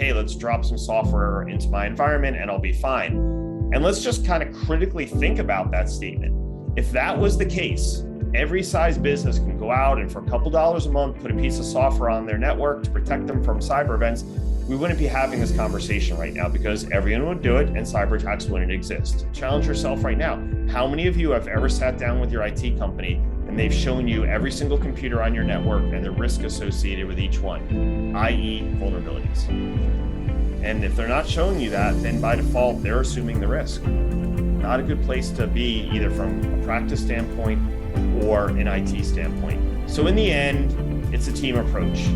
hey, let's drop some software into my environment and I'll be fine. And let's just kind of critically think about that statement. If that was the case, every size business can go out and for a couple dollars a month, put a piece of software on their network to protect them from cyber events. We wouldn't be having this conversation right now because everyone would do it and cyber attacks wouldn't exist. Challenge yourself right now. How many of you have ever sat down with your IT company and they've shown you every single computer on your network and the risk associated with each one, i.e. vulnerabilities? And if they're not showing you that, then by default, they're assuming the risk. Not a good place to be either from a practice standpoint or an IT standpoint. So in the end, it's a team approach,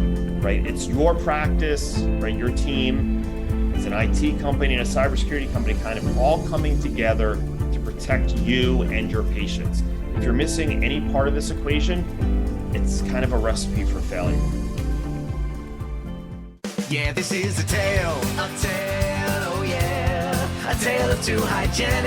right? It's your practice, right? Your team, it's an IT company and a cybersecurity company kind of all coming together to protect you and your patients. If you're missing any part of this equation, it's kind of a recipe for failure. Yeah, this is a tale, oh yeah, a tale of two hygienists.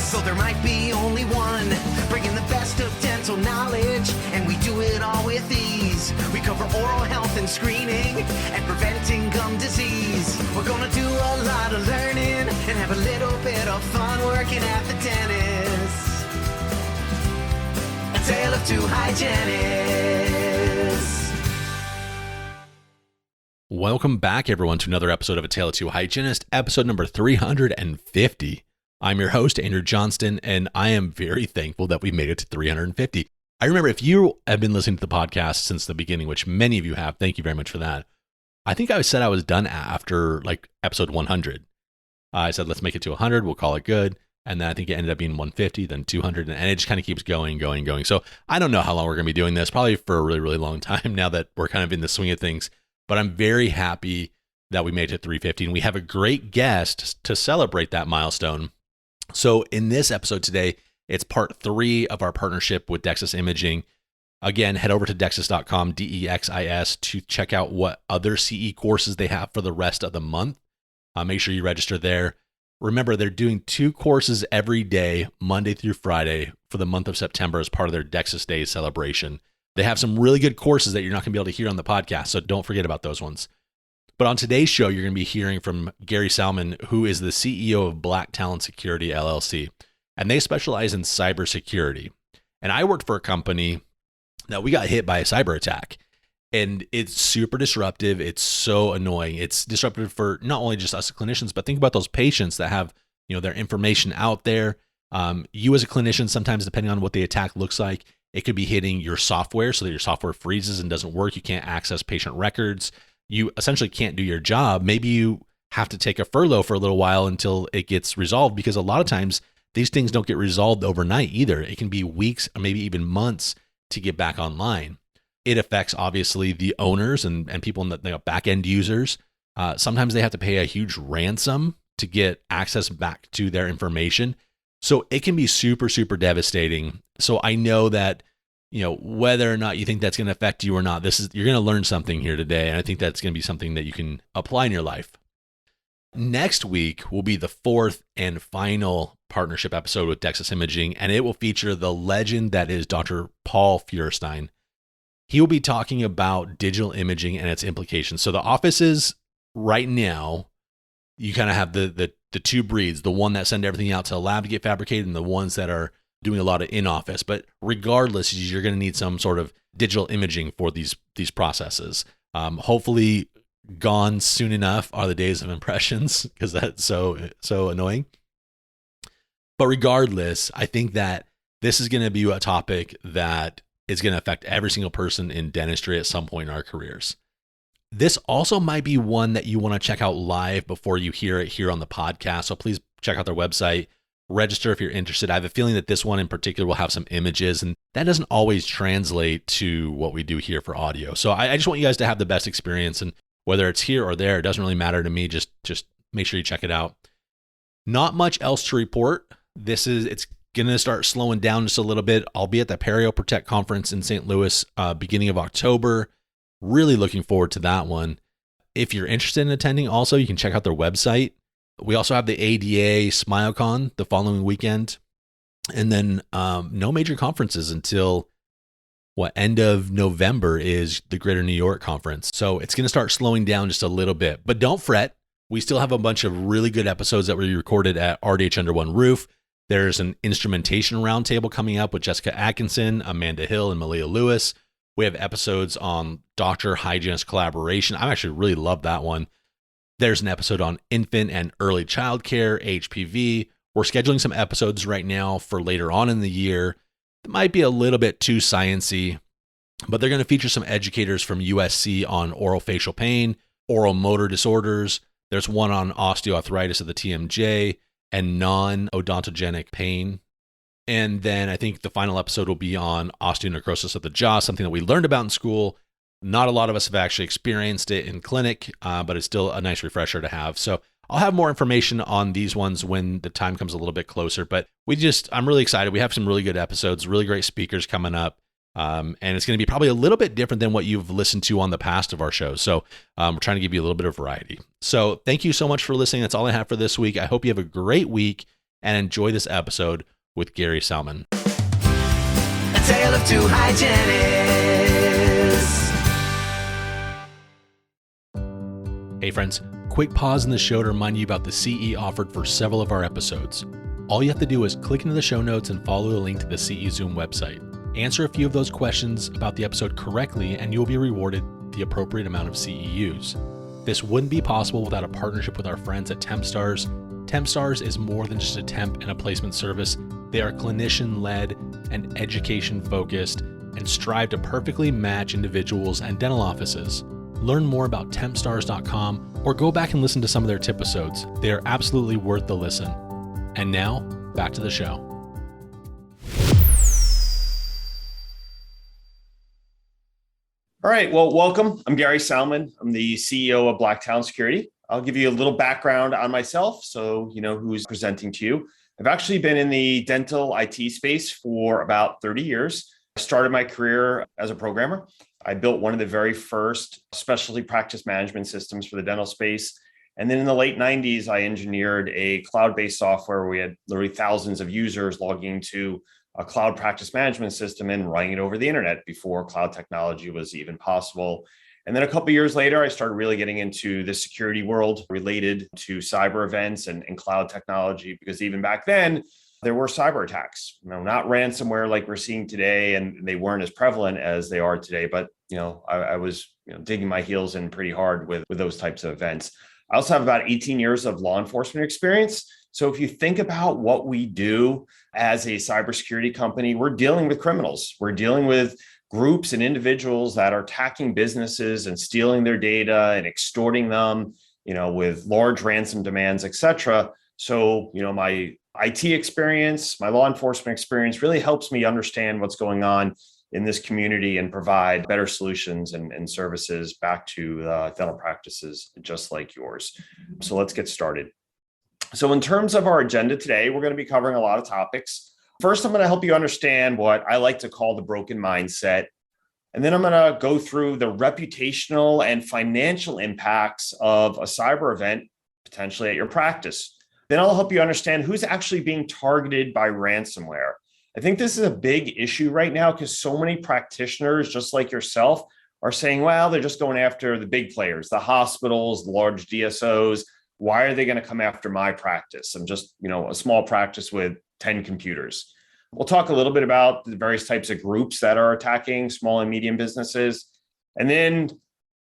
So there might be only one, bringing the best of dental knowledge, and we do it all with ease. We cover oral health and screening, and preventing gum disease. We're gonna do a lot of learning, and have a little bit of fun working at the dentist. A tale of two hygienists. Welcome back, everyone, to another episode of A Tale of Two Hygienists, episode number 350. I'm your host, Andrew Johnston, and I am very thankful that we made it to 350. I remember if you have been listening to the podcast since the beginning, which many of you have, thank you very much for that. I think I said I was done after like episode 100. I said, let's make it to 100, we'll call it good. And then I think it ended up being 150, then 200, and it just kind of keeps going. So I don't know how long we're going to be doing this, probably for a really, really long time now that we're kind of in the swing of things. But I'm very happy that we made it to 350, and we have a great guest to celebrate that milestone. So in this episode today, it's part 3 of our partnership with DEXIS Imaging. Again, head over to dexis.com, DEXIS, to check out what other CE courses they have for the rest of the month. Make sure you register there. Remember, they're doing 2 courses every day, Monday through Friday, for the month of September as part of their DEXIS Days celebration. They have some really good courses that you're not going to be able to hear on the podcast, so don't forget about those ones. But on today's show, you're going to be hearing from Gary Salman, who is the CEO of Black Talon Security, LLC, and they specialize in cybersecurity. And I worked for a company that we got hit by a cyber attack, and it's super disruptive. It's so annoying. It's disruptive for not only just us clinicians, but think about those patients that have, their information out there. You as a clinician, sometimes depending on what the attack looks like, it could be hitting your software so that your software freezes and doesn't work. You can't access patient records. You essentially can't do your job. Maybe you have to take a furlough for a little while until it gets resolved, because a lot of times these things don't get resolved overnight either. It can be weeks or maybe even months to get back online. It affects, obviously, the owners and people in the back-end users. Sometimes they have to pay a huge ransom to get access back to their information. So it can be super, super devastating. So I know that, whether or not you think that's going to affect you or not, you're going to learn something here today. And I think that's going to be something that you can apply in your life. Next week will be the 4th and final partnership episode with DEXIS Imaging, and it will feature the legend that is Dr. Paul Feuerstein. He will be talking about digital imaging and its implications. So the offices right now, you kind of have the 2 breeds, the one that send everything out to the lab to get fabricated and the ones that are doing a lot of in-office. But regardless, you're going to need some sort of digital imaging for these processes. Hopefully gone soon enough are the days of impressions, because that's so annoying. But regardless, I think that this is going to be a topic that is going to affect every single person in dentistry at some point in our careers. This also might be one that you want to check out live before you hear it here on the podcast. So please check out their website, register if you're interested. I have a feeling that this one in particular will have some images, and that doesn't always translate to what we do here for audio. So I just want you guys to have the best experience, and whether it's here or there, it doesn't really matter to me. Just make sure you check it out. Not much else to report. It's going to start slowing down just a little bit. I'll be at the Perio Protect conference in St. Louis beginning of October. Really looking forward to that one. If you're interested in attending, also, you can check out their website. We also have the ADA SmileCon the following weekend. And then no major conferences until end of November is the Greater New York Conference. So it's going to start slowing down just a little bit, but don't fret. We still have a bunch of really good episodes that we recorded at RDH Under One Roof. There's an instrumentation roundtable coming up with Jessica Atkinson, Amanda Hill, and Malia Lewis. We have episodes on doctor hygienist collaboration. I actually really love that one. There's an episode on infant and early child care, HPV. We're scheduling some episodes right now for later on in the year. It might be a little bit too sciencey, but they're going to feature some educators from USC on oral facial pain, oral motor disorders. There's one on osteoarthritis of the TMJ and non-odontogenic pain. And then I think the final episode will be on osteonecrosis of the jaw, something that we learned about in school. Not a lot of us have actually experienced it in clinic, but it's still a nice refresher to have. So I'll have more information on these ones when the time comes a little bit closer, but I'm really excited. We have some really good episodes, really great speakers coming up. And it's going to be probably a little bit different than what you've listened to on the past of our shows. So we're trying to give you a little bit of variety. So thank you so much for listening. That's all I have for this week. I hope you have a great week and enjoy this episode with Gary Salman. A tale of two hygienists. Hey friends, quick pause in the show to remind you about the CE offered for several of our episodes. All you have to do is click into the show notes and follow the link to the CE Zoom website. Answer a few of those questions about the episode correctly and you'll be rewarded the appropriate amount of CEUs. This wouldn't be possible without a partnership with our friends at TempStars. TempStars is more than just a temp and a placement service. They are clinician-led and education-focused and strive to perfectly match individuals and dental offices. Learn more about tempstars.com or go back and listen to some of their tip episodes. They are absolutely worth the listen. And now, back to the show. All right, well, welcome. I'm Gary Salman. I'm the CEO of Black Talon Security. I'll give you a little background on myself so you know who's presenting to you. I've actually been in the dental IT space for about 30 years. I started my career as a programmer. I built one of the very first specialty practice management systems for the dental space. And then in the late 90s, I engineered a cloud-based software where we had literally thousands of users logging into a cloud practice management system and running it over the internet before cloud technology was even possible. And then a couple of years later, I started really getting into the security world related to cyber events and cloud technology, because even back then, there were cyber attacks, not ransomware like we're seeing today, and they weren't as prevalent as they are today. But I was digging my heels in pretty hard with those types of events. I also have about 18 years of law enforcement experience. So if you think about what we do as a cybersecurity company, we're dealing with criminals. We're dealing with groups and individuals that are attacking businesses and stealing their data and extorting them, with large ransom demands, et cetera. So, my IT experience, my law enforcement experience really helps me understand what's going on in this community and provide better solutions and services back to dental practices just like yours. So let's get started. So in terms of our agenda today, we're going to be covering a lot of topics. First, I'm going to help you understand what I like to call the broken mindset. And then I'm going to go through the reputational and financial impacts of a cyber event, potentially at your practice. Then I'll help you understand who's actually being targeted by ransomware. I think this is a big issue right now because so many practitioners, just like yourself, are saying, well, they're just going after the big players, the hospitals, the large DSOs. Why are they going to come after my practice? I'm just, a small practice with 10 computers. We'll talk a little bit about the various types of groups that are attacking small and medium businesses. And then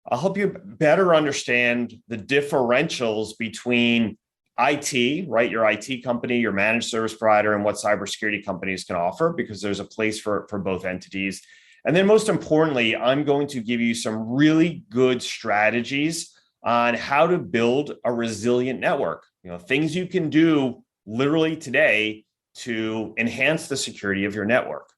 I'll help you better understand the differentials between IT, right? Your IT company, your managed service provider, and what cybersecurity companies can offer, because there's a place for both entities. And then most importantly, I'm going to give you some really good strategies on how to build a resilient network, things you can do literally today to enhance the security of your network.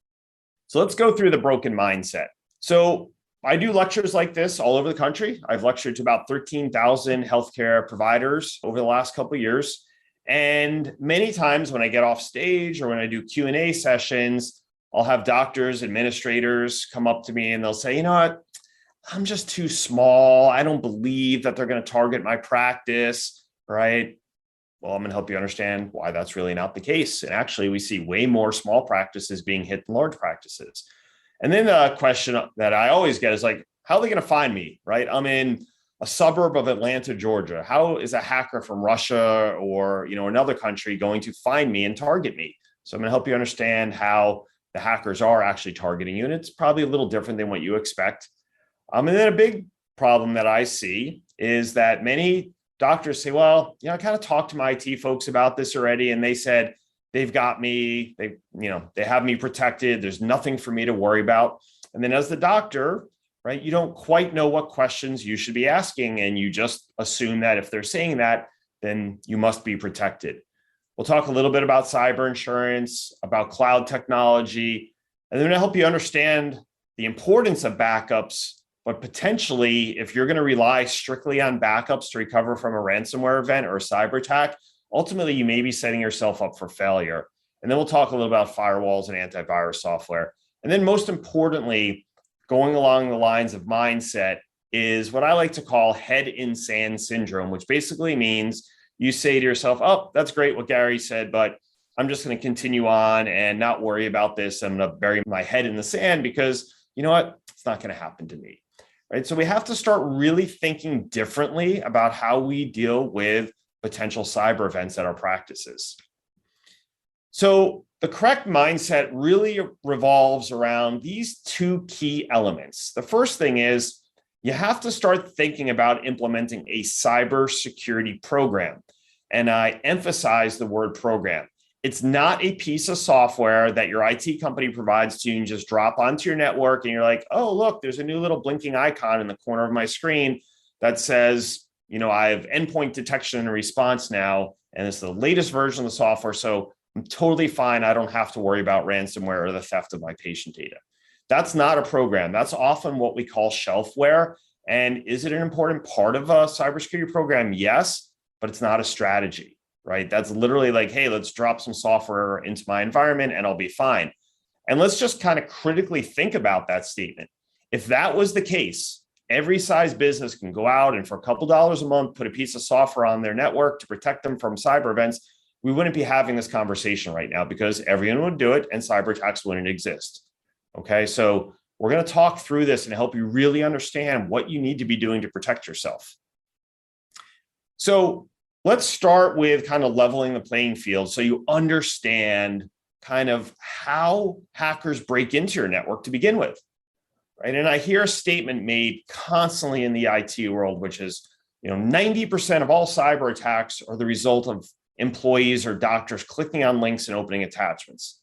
So let's go through the broken mindset. So I do lectures like this all over the country. I've lectured to about 13,000 healthcare providers over the last couple of years. And many times when I get off stage or when I do Q&A sessions, I'll have doctors, administrators come up to me and they'll say, what, I'm just too small. I don't believe that they're going to target my practice, right? Well, I'm going to help you understand why that's really not the case. And actually, we see way more small practices being hit than large practices. And then the question that I always get is like, how are they going to find me, right? I'm in a suburb of Atlanta, Georgia. How is a hacker from Russia or, another country going to find me and target me? So I'm going to help you understand how the hackers are actually targeting you. And it's probably a little different than what you expect. And then a big problem that I see is that many doctors say, well, I kind of talked to my IT folks about this already, and they said they've got me, they have me protected. There's nothing for me to worry about. And then as the doctor, right, you don't quite know what questions you should be asking, and you just assume that if they're saying that, then you must be protected. We'll talk a little bit about cyber insurance, about cloud technology, and then to help you understand the importance of backups. But potentially, if you're going to rely strictly on backups to recover from a ransomware event or a cyber attack, ultimately you may be setting yourself up for failure. And then we'll talk a little about firewalls and antivirus software. And then most importantly, going along the lines of mindset is what I like to call head in sand syndrome, which basically means you say to yourself, oh, that's great what Gary said, but I'm just going to continue on and not worry about this. I'm going to bury my head in the sand because you know what? It's not going to happen to me. Right. So we have to start really thinking differently about how we deal with potential cyber events at our practices. So the correct mindset really revolves around these two key elements. The first thing is you have to start thinking about implementing a cybersecurity program. And I emphasize the word program. It's not a piece of software that your IT company provides to you and just drop onto your network and you're like, oh, look, there's a new little blinking icon in the corner of my screen that says, I have endpoint detection and response now, and it's the latest version of the software. So I'm totally fine. I don't have to worry about ransomware or the theft of my patient data. That's not a program. That's often what we call shelfware. And is it an important part of a cybersecurity program? Yes, but it's not a strategy. Right? That's literally like, hey, let's drop some software into my environment and I'll be fine. And let's just kind of critically think about that statement. If that was the case, every size business can go out and for a couple dollars a month, put a piece of software on their network to protect them from cyber events. We wouldn't be having this conversation right now because everyone would do it and cyber attacks wouldn't exist. Okay, so we're going to talk through this and help you really understand what you need to be doing to protect yourself. So let's start with kind of leveling the playing field so you understand kind of how hackers break into your network to begin with, right? And I hear a statement made constantly in the IT world, which is, 90% of all cyber attacks are the result of employees or doctors clicking on links and opening attachments.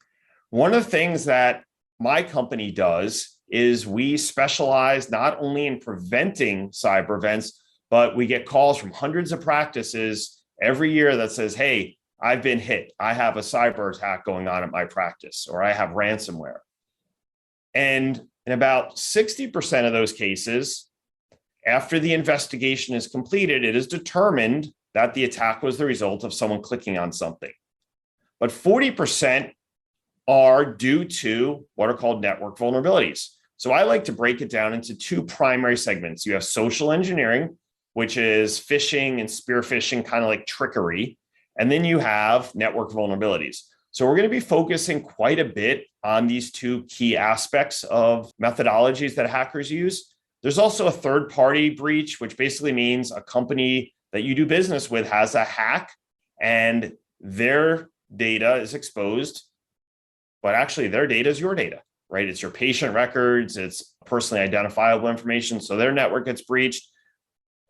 One of the things that my company does is we specialize not only in preventing cyber events, but we get calls from hundreds of practices every year that says, hey, I've been hit. I have a cyber attack going on at my practice, or I have ransomware. And in about 60% of those cases, after the investigation is completed, it is determined that the attack was the result of someone clicking on something. But 40% are due to what are called network vulnerabilities. So I like to break it down into two primary segments. You have social engineering, which is phishing and spear phishing, kind of like trickery. And then you have network vulnerabilities. So we're going to be focusing quite a bit on these two key aspects of methodologies that hackers use. There's also a third-party breach, which basically means a company that you do business with has a hack and their data is exposed, but actually their data is your data, right? It's your patient records, it's personally identifiable information. So their network gets breached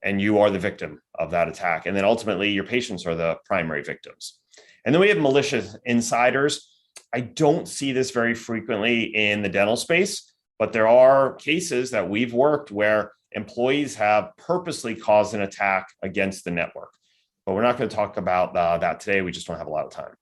and you are the victim of that attack. And then ultimately your patients are the primary victims. And then we have malicious insiders. I don't see this very frequently in the dental space, but there are cases that we've worked where employees have purposely caused an attack against the network. But we're not going to talk about that today. We just don't have a lot of time.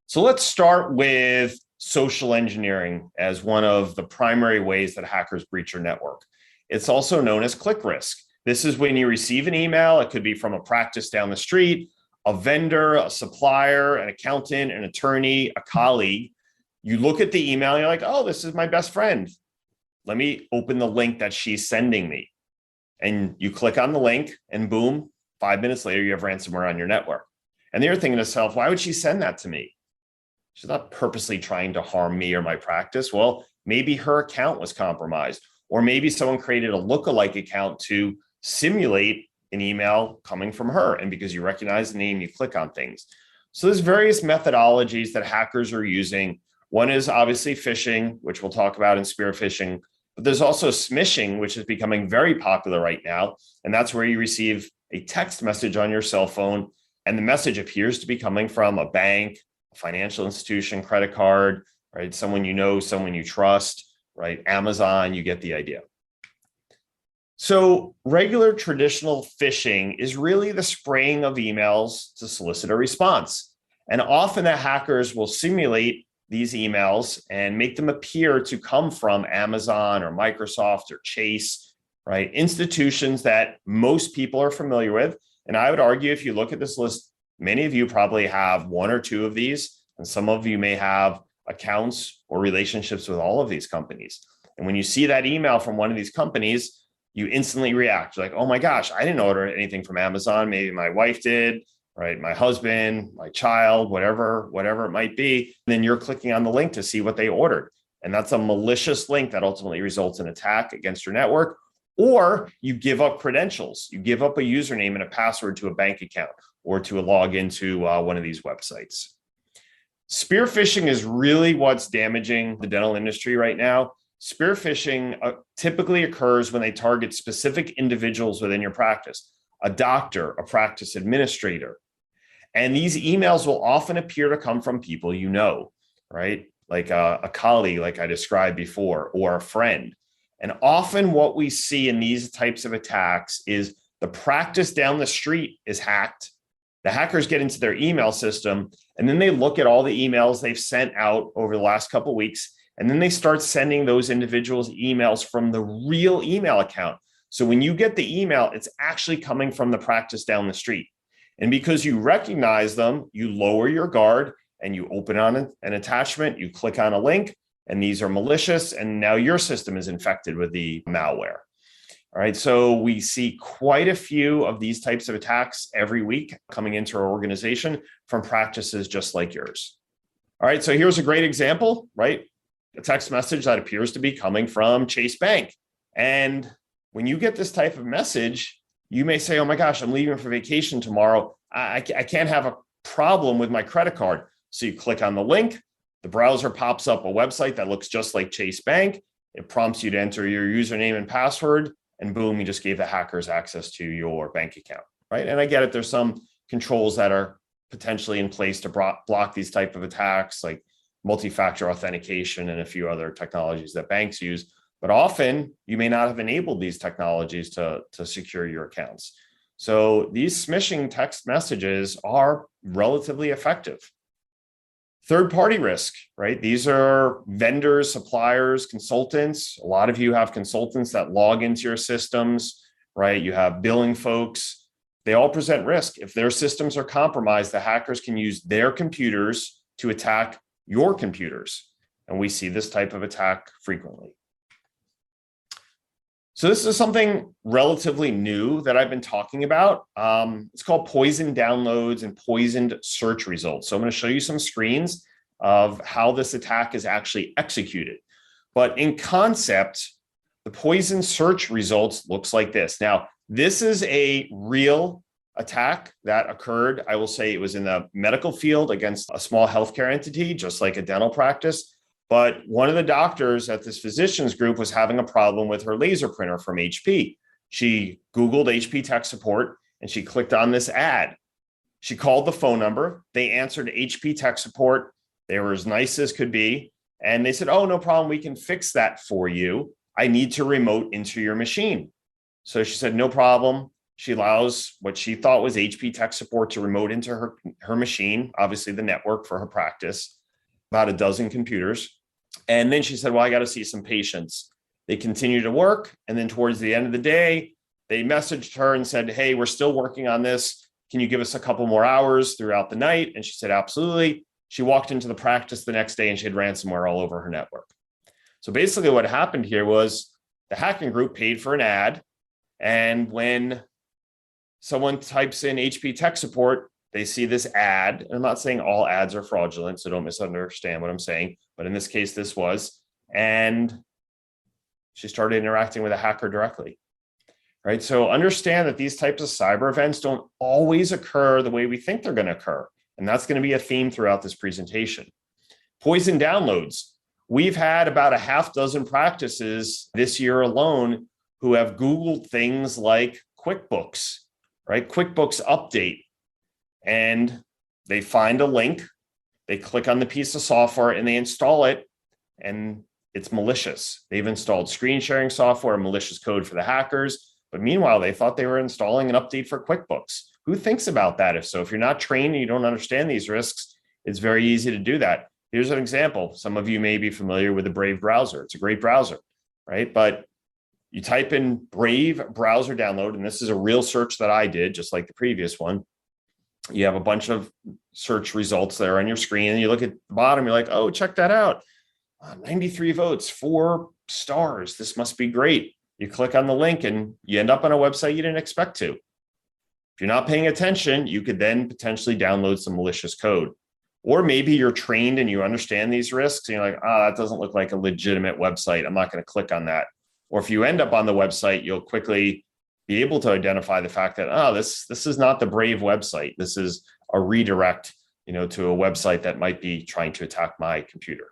So let's start with social engineering as one of the primary ways that hackers breach your network. It's also known as click risk. This is when you receive an email. It could be from a practice down the street, a vendor, a supplier, an accountant, an attorney, a colleague. You look at the email and you're like, oh, this is my best friend. Let me open the link that she's sending me. And you click on the link and boom, 5 minutes later, you have ransomware on your network. And you're thinking to yourself, why would she send that to me? She's not purposely trying to harm me or my practice. Well, maybe her account was compromised, or maybe someone created a lookalike account to simulate an email coming from her. And because you recognize the name, you click on things. So there's various methodologies that hackers are using. One is obviously phishing, which we'll talk about in spear phishing, but there's also smishing, which is becoming very popular right now. And that's where you receive a text message on your cell phone, and the message appears to be coming from a bank, a financial institution, credit card, right? Someone you know, someone you trust, right? Amazon, you get the idea. So regular traditional phishing is really the spraying of emails to solicit a response. And often the hackers will simulate these emails and make them appear to come from Amazon or Microsoft or Chase, right? Institutions that most people are familiar with. And I would argue, if you look at this list, many of you probably have one or two of these, and some of you may have accounts or relationships with all of these companies. And when you see that email from one of these companies, you instantly react. You're like, oh my gosh, I didn't order anything from Amazon. Maybe my wife did, right? My husband, my child, whatever it might be. And then you're clicking on the link to see what they ordered. And that's a malicious link that ultimately results in attack against your network. Or you give up credentials. You give up a username and a password to a bank account or to log into one of these websites. Spear phishing is really what's damaging the dental industry right now. Spear phishing typically occurs when they target specific individuals within your practice, a doctor, a practice administrator. And these emails will often appear to come from people you know, right? Like a colleague, like I described before, or a friend. And often what we see in these types of attacks is the practice down the street is hacked. The hackers get into their email system, and then they look at all the emails they've sent out over the last couple of weeks. And then they start sending those individuals emails from the real email account. So when you get the email, it's actually coming from the practice down the street. And because you recognize them, you lower your guard and you open on an attachment, you click on a link, and these are malicious. And now your system is infected with the malware. All right. So we see quite a few of these types of attacks every week coming into our organization from practices just like yours. All right. So here's a great example, right? A text message that appears to be coming from Chase Bank. And when you get this type of message, you may say, oh my gosh, I'm leaving for vacation tomorrow. I can't have a problem with my credit card. So you click on the link, the browser pops up a website that looks just like Chase Bank. It prompts you to enter your username and password, and boom, you just gave the hackers access to your bank account, right? And I get it. There's some controls that are potentially in place to block these type of attacks, like multi-factor authentication and a few other technologies that banks use. But often you may not have enabled these technologies to secure your accounts. So these smishing text messages are relatively effective. Third-party risk, right? These are vendors, suppliers, consultants. A lot of you have consultants that log into your systems, right? You have billing folks. They all present risk. If their systems are compromised, the hackers can use their computers to attack your computers. And we see this type of attack frequently. So this is something relatively new that I've been talking about. It's called poisoned downloads and poisoned search results. So I'm going to show you some screens of how this attack is actually executed. But in concept, the poisoned search results looks like this. Now, this is a real attack that occurred. I will say it was in the medical field against a small healthcare entity, just like a dental practice. But one of the doctors at this physicians group was having a problem with her laser printer from HP. She Googled HP tech support and she clicked on this ad. She called the phone number. They answered HP tech support. They were as nice as could be. And they said, oh, no problem. We can fix that for you. I need to remote into your machine. So she said, no problem. She allows what she thought was HP tech support to remote into her machine, obviously the network for her practice, about a dozen computers. And then she said, well, I got to see some patients. They continued to work. And then towards the end of the day, they messaged her and said, hey, we're still working on this. Can you give us a couple more hours throughout the night? And she said, absolutely. She walked into the practice the next day and she had ransomware all over her network. So basically what happened here was the hacking group paid for an ad. And when someone types in HP tech support, they see this ad. And I'm not saying all ads are fraudulent, so don't misunderstand what I'm saying. But in this case, this was. and she started interacting with a hacker directly. Right? So understand that these types of cyber events don't always occur the way we think they're going to occur. And that's going to be a theme throughout this presentation. Poison downloads. We've had about a half dozen practices this year alone who have Googled things like QuickBooks, right? QuickBooks update. And they find a link, they click on the piece of software and they install it, and it's malicious. They've installed screen sharing software, malicious code for the hackers. But meanwhile, they thought they were installing an update for QuickBooks. Who thinks about that? If you're not trained and you don't understand these risks, it's very easy to do that. Here's an example. Some of you may be familiar with the Brave browser. It's a great browser, right? But you type in Brave browser download, and this is a real search that I did, just like the previous one. You have a bunch of search results there on your screen, and you look at the bottom, you're like, oh, check that out. 93 votes, 4 stars. This must be great. You click on the link and you end up on a website you didn't expect to. If you're not paying attention, you could then potentially download some malicious code. Or maybe you're trained and you understand these risks and you're like, that doesn't look like a legitimate website. I'm not going to click on that. Or if you end up on the website, you'll quickly be able to identify the fact that, this is not the Brave website. This is a redirect, to a website that might be trying to attack my computer.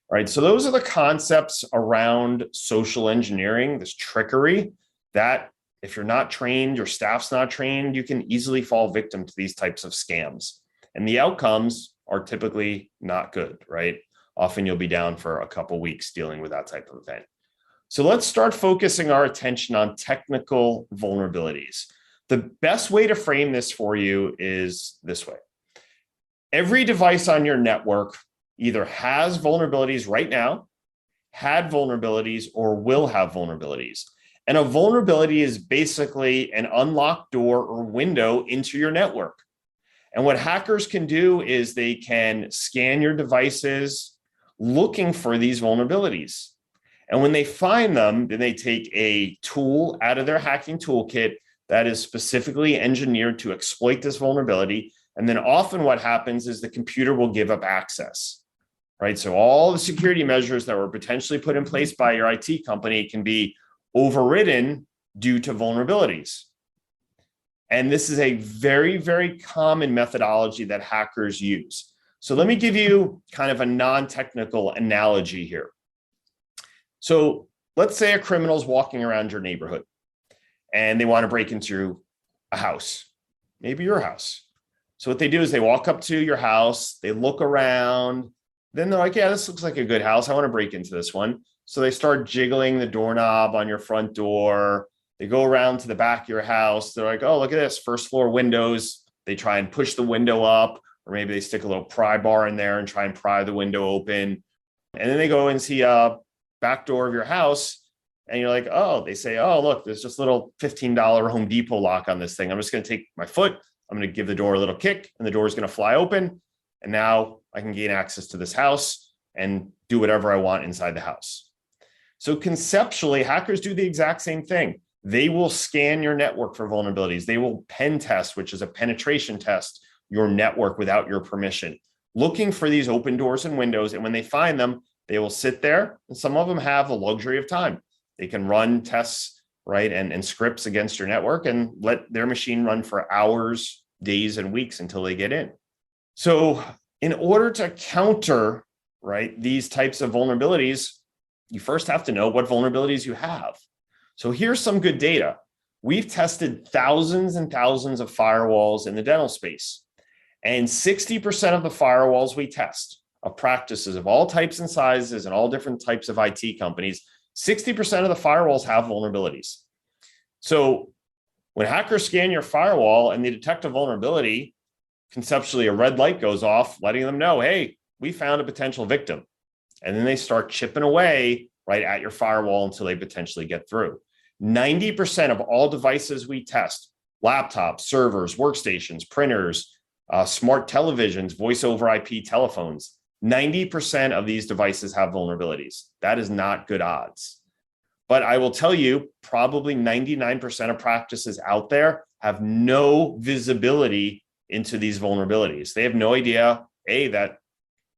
All right, so those are the concepts around social engineering, this trickery that if you're not trained, your staff's not trained, you can easily fall victim to these types of scams. And the outcomes are typically not good, right? Often you'll be down for a couple of weeks dealing with that type of event. So let's start focusing our attention on technical vulnerabilities. The best way to frame this for you is this way. Every device on your network either has vulnerabilities right now, had vulnerabilities, or will have vulnerabilities. And a vulnerability is basically an unlocked door or window into your network. And what hackers can do is they can scan your devices looking for these vulnerabilities. And when they find them, then they take a tool out of their hacking toolkit that is specifically engineered to exploit this vulnerability. And then often what happens is the computer will give up access, right? So all the security measures that were potentially put in place by your IT company can be overridden due to vulnerabilities. And this is a very, very common methodology that hackers use. So let me give you kind of a non-technical analogy here. So let's say a criminal is walking around your neighborhood and they want to break into a house, maybe your house. So what they do is they walk up to your house, they look around, then they're like, yeah, this looks like a good house. I want to break into this one. So they start jiggling the doorknob on your front door. They go around to the back of your house. They're like, oh, look at this, first floor windows. They try and push the window up, or maybe they stick a little pry bar in there and try and pry the window open. And then they go and see a back door of your house. And you're like, they say, look, there's just a little $15 Home Depot lock on this thing. I'm just going to take my foot. I'm going to give the door a little kick and the door is going to fly open. And now I can gain access to this house and do whatever I want inside the house. So conceptually, hackers do the exact same thing. They will scan your network for vulnerabilities. They will pen test, which is a penetration test, your network without your permission, looking for these open doors and windows. And when they find them, they will sit there. And some of them have the luxury of time. They can run tests, right, and scripts against your network and let their machine run for hours, days, and weeks until they get in. So in order to counter, right, these types of vulnerabilities, you first have to know what vulnerabilities you have. So here's some good data. We've tested thousands and thousands of firewalls in the dental space. And 60% of the firewalls we test, of practices of all types and sizes and all different types of IT companies, 60% of the firewalls have vulnerabilities. So when hackers scan your firewall and they detect a vulnerability, conceptually a red light goes off, letting them know, hey, we found a potential victim. And then they start chipping away right at your firewall until they potentially get through. 90% of all devices we test, laptops, servers, workstations, printers, smart televisions, voice over IP telephones, 90% of these devices have vulnerabilities. That is not good odds. But I will tell you, probably 99% of practices out there have no visibility into these vulnerabilities. They have no idea, A, that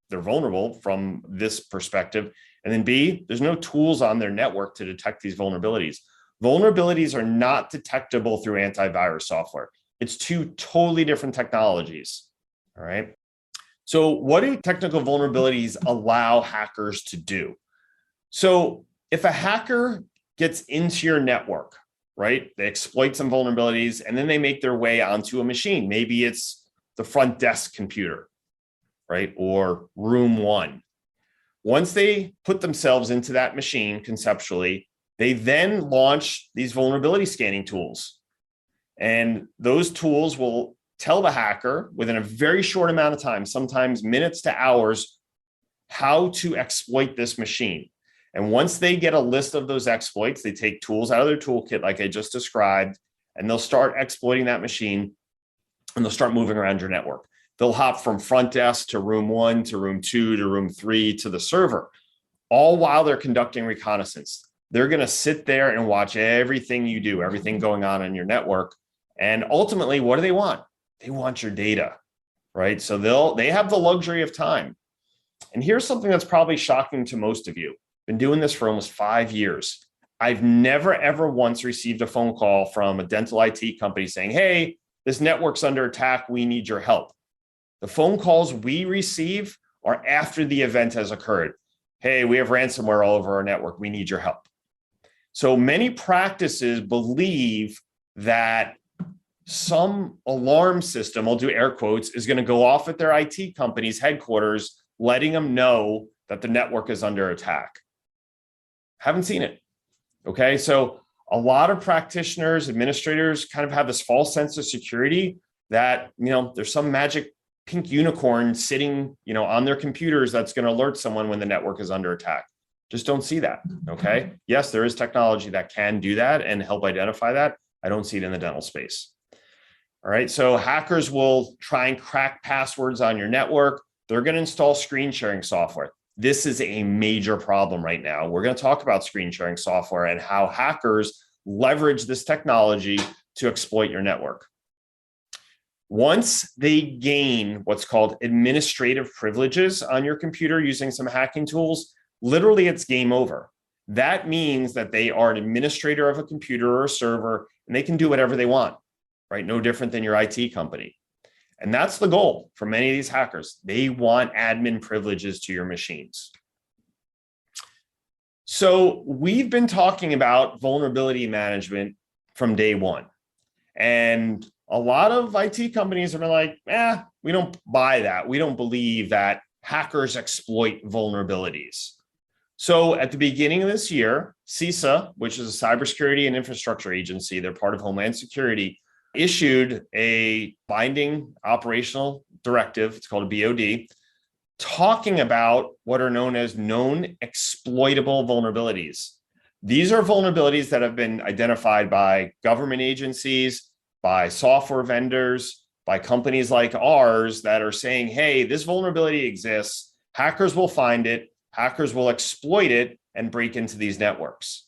they're vulnerable from this perspective, And then B, there's no tools on their network to detect these vulnerabilities. Vulnerabilities are not detectable through antivirus software. It's two totally different technologies. All right. So what do technical vulnerabilities allow hackers to do? So if a hacker gets into your network, right, they exploit some vulnerabilities and then they make their way onto a machine. Maybe it's the front desk computer, right, or room one. Once they put themselves into that machine conceptually, they then launch these vulnerability scanning tools. And those tools will tell the hacker within a very short amount of time, sometimes minutes to hours, how to exploit this machine. And once they get a list of those exploits, they take tools out of their toolkit, like I just described, and they'll start exploiting that machine and they'll start moving around your network. They'll hop from front desk to room one, to room two, to room three, to the server, all while they're conducting reconnaissance. They're going to sit there and watch everything you do, everything going on in your network. And ultimately, what do they want? They want your data, right? So they have the luxury of time. And here's something that's probably shocking to most of you. Been doing this for almost 5 years. I've never, ever once received a phone call from a dental IT company saying, hey, this network's under attack. We need your help. The phone calls we receive are after the event has occurred. Hey, we have ransomware all over our network. We need your help. So many practices believe that some alarm system, I'll do air quotes, is going to go off at their IT company's headquarters, letting them know that the network is under attack. Haven't seen it. Okay. So a lot of practitioners, administrators kind of have this false sense of security that, there's some magic pink unicorn sitting, on their computers that's going to alert someone when the network is under attack. Just don't see that. Okay. Yes, there is technology that can do that and help identify that. I don't see it in the dental space. All right. So hackers will try and crack passwords on your network. They're going to install screen sharing software. This is a major problem right now. We're going to talk about screen sharing software and how hackers leverage this technology to exploit your network. Once they gain what's called administrative privileges on your computer using some hacking tools, literally it's game over. That means that they are an administrator of a computer or a server, and they can do whatever they want, right? No different than your IT company. And that's the goal for many of these hackers. They want admin privileges to your machines. So we've been talking about vulnerability management from day one. And a lot of IT companies have been like, we don't buy that. We don't believe that hackers exploit vulnerabilities. So at the beginning of this year, CISA, which is a cybersecurity and infrastructure agency, they're part of Homeland Security, issued a binding operational directive, it's called a BOD, talking about what are known as known exploitable vulnerabilities. These are vulnerabilities that have been identified by government agencies, by software vendors, by companies like ours that are saying, hey, this vulnerability exists, hackers will find it, hackers will exploit it and break into these networks.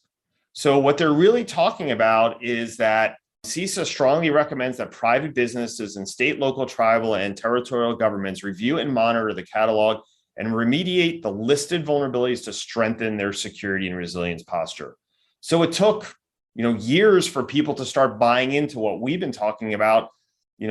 So what they're really talking about is that CISA strongly recommends that private businesses and state, local, tribal, and territorial governments review and monitor the catalog and remediate the listed vulnerabilities to strengthen their security and resilience posture. So it took, years for people to start buying into what we've been talking about,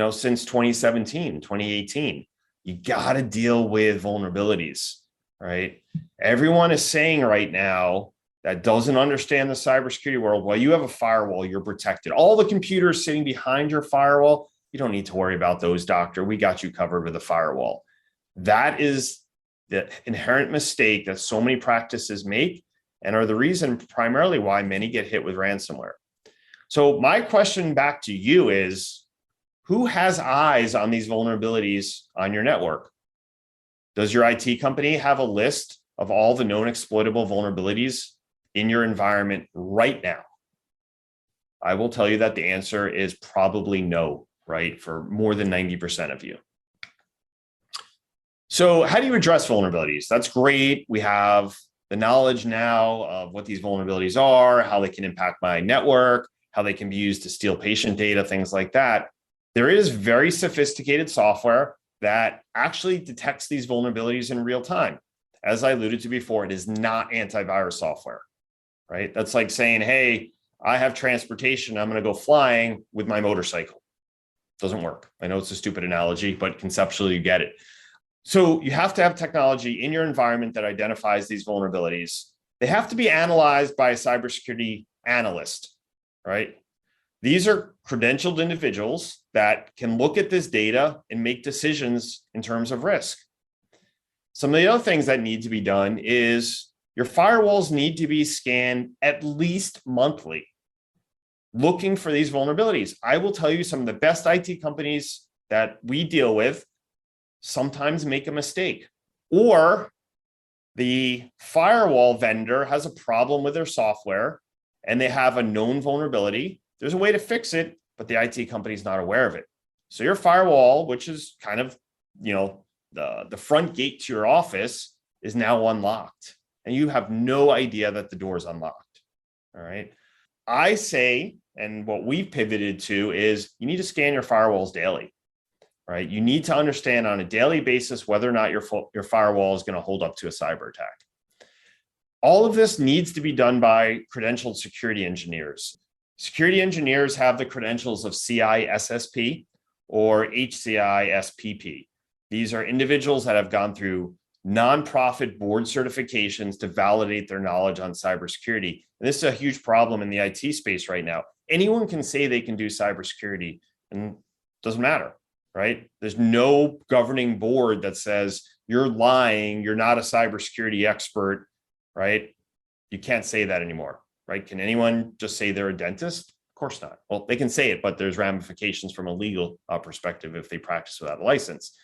since 2017, 2018. You got to deal with vulnerabilities, right? Everyone is saying right now that doesn't understand the cybersecurity world, well, you have a firewall, you're protected. All the computers sitting behind your firewall, you don't need to worry about those, doctor. We got you covered with a firewall. That is the inherent mistake that so many practices make and are the reason primarily why many get hit with ransomware. So my question back to you is, who has eyes on these vulnerabilities on your network? Does your IT company have a list of all the known exploitable vulnerabilities in your environment right now? I will tell you that the answer is probably no, right? For more than 90% of you. So how do you address vulnerabilities? That's great. We have the knowledge now of what these vulnerabilities are, how they can impact my network, how they can be used to steal patient data, things like that. There is very sophisticated software that actually detects these vulnerabilities in real time. as I alluded to before, it is not antivirus software, right? That's like saying, hey, I have transportation, I'm going to go flying with my motorcycle. Doesn't work. I know it's a stupid analogy, but conceptually you get it. So you have to have technology in your environment that identifies these vulnerabilities. They have to be analyzed by a cybersecurity analyst, right? These are credentialed individuals that can look at this data and make decisions in terms of risk. Some of the other things that need to be done is your firewalls need to be scanned at least monthly, looking for these vulnerabilities. I will tell you, some of the best IT companies that we deal with sometimes make a mistake, or the firewall vendor has a problem with their software and they have a known vulnerability. There's a way to fix it, but the IT company is not aware of it. So your firewall, which is kind of, the front gate to your office, is now unlocked and you have no idea that the door is unlocked. All right. I say, and what we've pivoted to is you need to scan your firewalls daily, right? You need to understand on a daily basis whether or not your firewall is going to hold up to a cyber attack. All of this needs to be done by credentialed security engineers. Security engineers have the credentials of CISSP or HCISPP. These are individuals that have gone through nonprofit board certifications to validate their knowledge on cybersecurity. And this is a huge problem in the IT space right now. Anyone can say they can do cybersecurity, and it doesn't matter, right? There's no governing board that says you're lying, you're not a cybersecurity expert, right? You can't say that anymore, right? Can anyone just say they're a dentist? Of course not. Well, they can say it, but there's ramifications from a legal perspective if they practice without a license,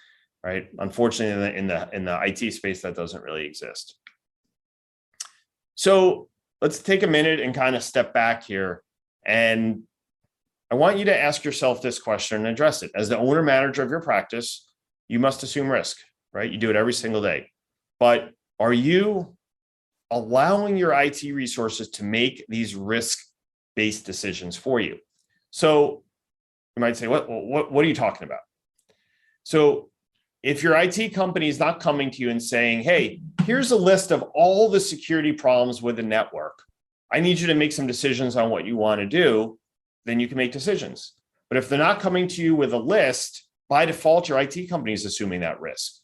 right? Unfortunately, in the IT space, that doesn't really exist. So let's take a minute and kind of step back here. And I want you to ask yourself this question and address it. As the owner manager of your practice, you must assume risk, right? You do it every single day. But are you allowing your IT resources to make these risk-based decisions for you? So you might say, what are you talking about? So if your IT company is not coming to you and saying, hey, here's a list of all the security problems with the network, I need you to make some decisions on what you want to do, then you can make decisions. But if they're not coming to you with a list, by default, your IT company is assuming that risk,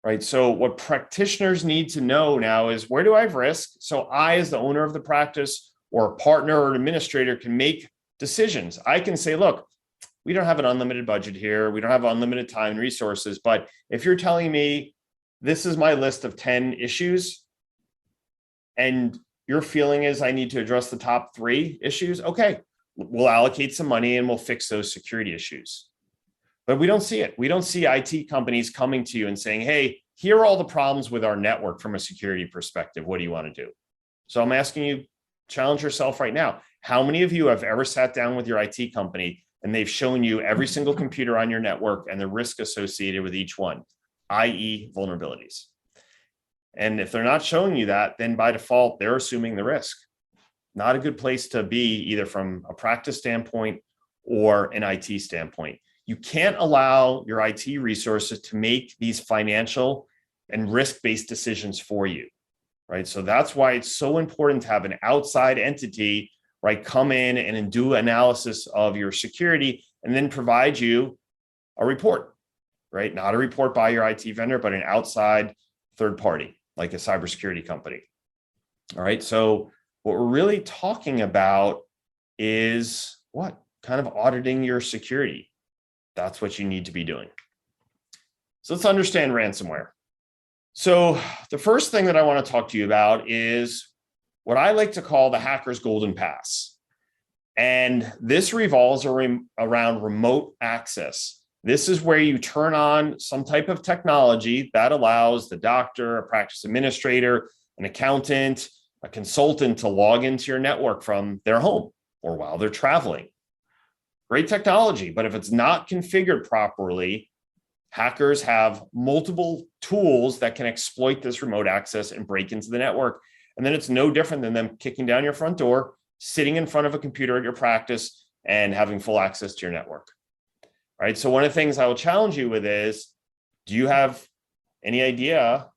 right? So what practitioners need to know now is, where do I have risk? So I, as the owner of the practice or a partner or an administrator, can make decisions. I can say, look, we don't have an unlimited budget here. We don't have unlimited time and resources. But if you're telling me this is my list of 10 issues and your feeling is I need to address the top 3 issues, okay, we'll allocate some money and we'll fix those security issues. But we don't see it. We don't see IT companies coming to you and saying, hey, here are all the problems with our network from a security perspective. What do you want to do? So I'm asking you, challenge yourself right now. How many of you have ever sat down with your IT company and they've shown you every single computer on your network and the risk associated with each one, i.e. vulnerabilities? And if they're not showing you that, then by default, they're assuming the risk. Not a good place to be, either from a practice standpoint or an IT standpoint. You can't allow your IT resources to make these financial and risk-based decisions for you, right? So that's why it's so important to have an outside entity, right, come in and do analysis of your security and then provide you a report, right? Not a report by your IT vendor, but an outside third party, like a cybersecurity company. All right. So what we're really talking about is what? Kind of auditing your security. That's what you need to be doing. So let's understand ransomware. So the first thing that I want to talk to you about is what I like to call the hacker's golden pass. And this revolves around remote access. This is where you turn on some type of technology that allows the doctor, a practice administrator, an accountant, a consultant to log into your network from their home or while they're traveling. Great technology, but if it's not configured properly, hackers have multiple tools that can exploit this remote access and break into the network. And then it's no different than them kicking down your front door, sitting in front of a computer at your practice, and having full access to your network. All right. So one of the things I will challenge you with is, do you have any idea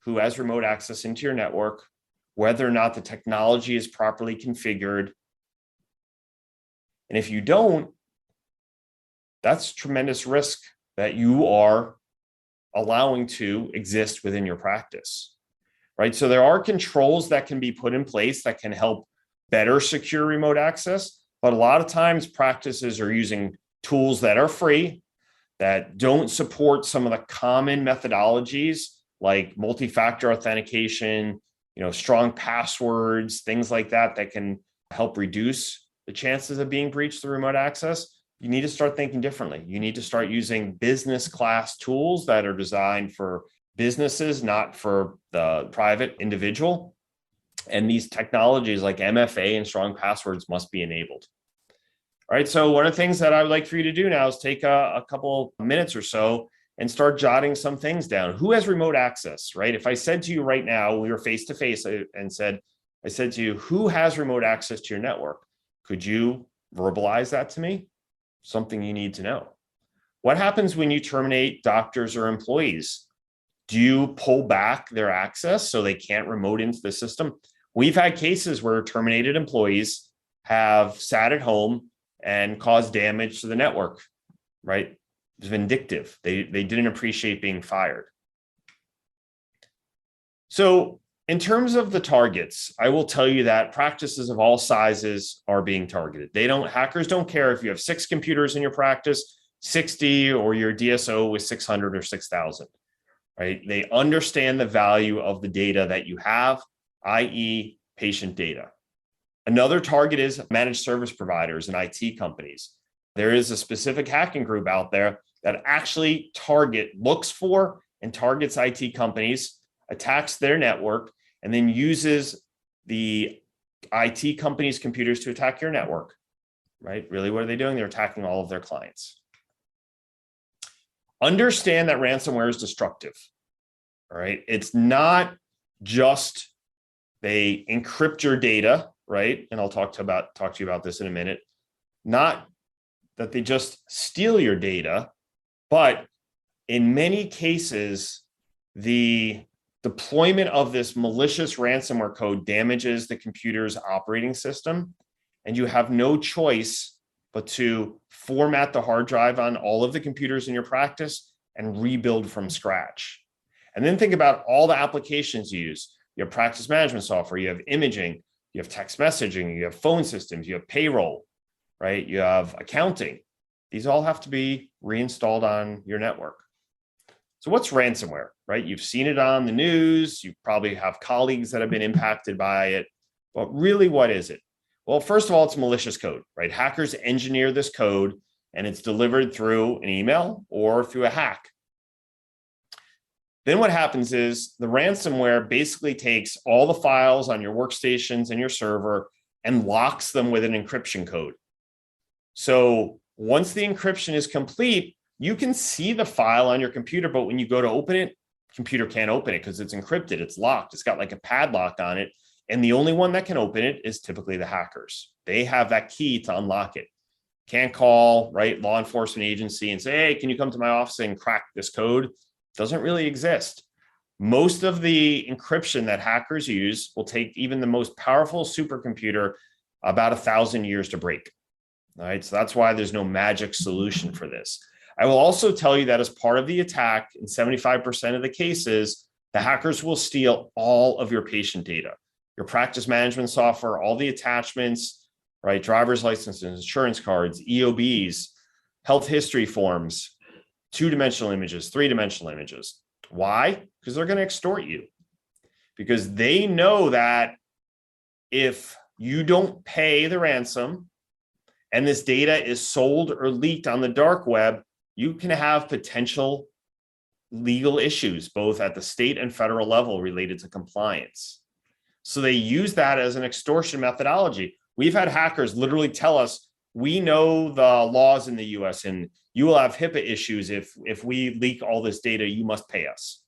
who has remote access into your network, whether or not the technology is properly configured. And if you don't, that's tremendous risk that you are allowing to exist within your practice, right? So there are controls that can be put in place that can help better secure remote access, but a lot of times practices are using tools that are free, that don't support some of the common methodologies like multi-factor authentication, strong passwords, things like that, that can help reduce the chances of being breached through remote access. You need to start thinking differently. You need to start using business class tools that are designed for businesses, not for the private individual. And these technologies like MFA and strong passwords must be enabled. All right, so one of the things that I would like for you to do now is take a couple minutes or so and start jotting some things down. Who has remote access, right? If I said to you right now, we were face to face and I said to you, who has remote access to your network? Could you verbalize that to me? Something you need to know. What happens when you terminate doctors or employees? Do you pull back their access so they can't remote into the system? We've had cases where terminated employees have sat at home and caused damage to the network, right? It's vindictive. They didn't appreciate being fired. So in terms of the targets, I will tell you that practices of all sizes are being targeted. Hackers don't care if you have 6 computers in your practice, 60, or your DSO with 600 or 6,000, right? They understand the value of the data that you have, i.e. patient data. Another target is managed service providers and IT companies. There is a specific hacking group out there that actually looks for and targets IT companies, attacks their network, and then uses the IT company's computers to attack your network, right? Really, what are they doing? They're attacking all of their clients. Understand that ransomware is destructive, all right? It's not just they encrypt your data, right? And I'll talk to you about this in a minute. Not that they just steal your data, but in many cases, the deployment of this malicious ransomware code damages the computer's operating system, and you have no choice but to format the hard drive on all of the computers in your practice and rebuild from scratch. And then think about all the applications you use. You have practice management software, you have imaging, you have text messaging, you have phone systems, you have payroll, right? You have accounting. These all have to be reinstalled on your network. So what's ransomware, right? You've seen it on the news. You probably have colleagues that have been impacted by it. But really, what is it? Well, first of all, it's malicious code, right? Hackers engineer this code and it's delivered through an email or through a hack. Then what happens is the ransomware basically takes all the files on your workstations and your server and locks them with an encryption code. So once the encryption is complete, you can see the file on your computer, but when you go to open it, computer can't open it because it's encrypted, it's locked, it's got like a padlock on it. And the only one that can open it is typically the hackers. They have that key to unlock it. Can't call, right, law enforcement agency and say, hey, can you come to my office and crack this code? Doesn't really exist. Most of the encryption that hackers use will take even the most powerful supercomputer about 1,000 years to break. All right, so that's why there's no magic solution for this. I will also tell you that as part of the attack, in 75% of the cases, the hackers will steal all of your patient data, your practice management software, all the attachments, right? Driver's licenses, insurance cards, EOBs, health history forms, 2-dimensional images, 3-dimensional images. Why? Because they're going to extort you. Because they know that if you don't pay the ransom and this data is sold or leaked on the dark web, you can have potential legal issues, both at the state and federal level related to compliance. So they use that as an extortion methodology. We've had hackers literally tell us, we know the laws in the US and you will have HIPAA issues if we leak all this data, you must pay us.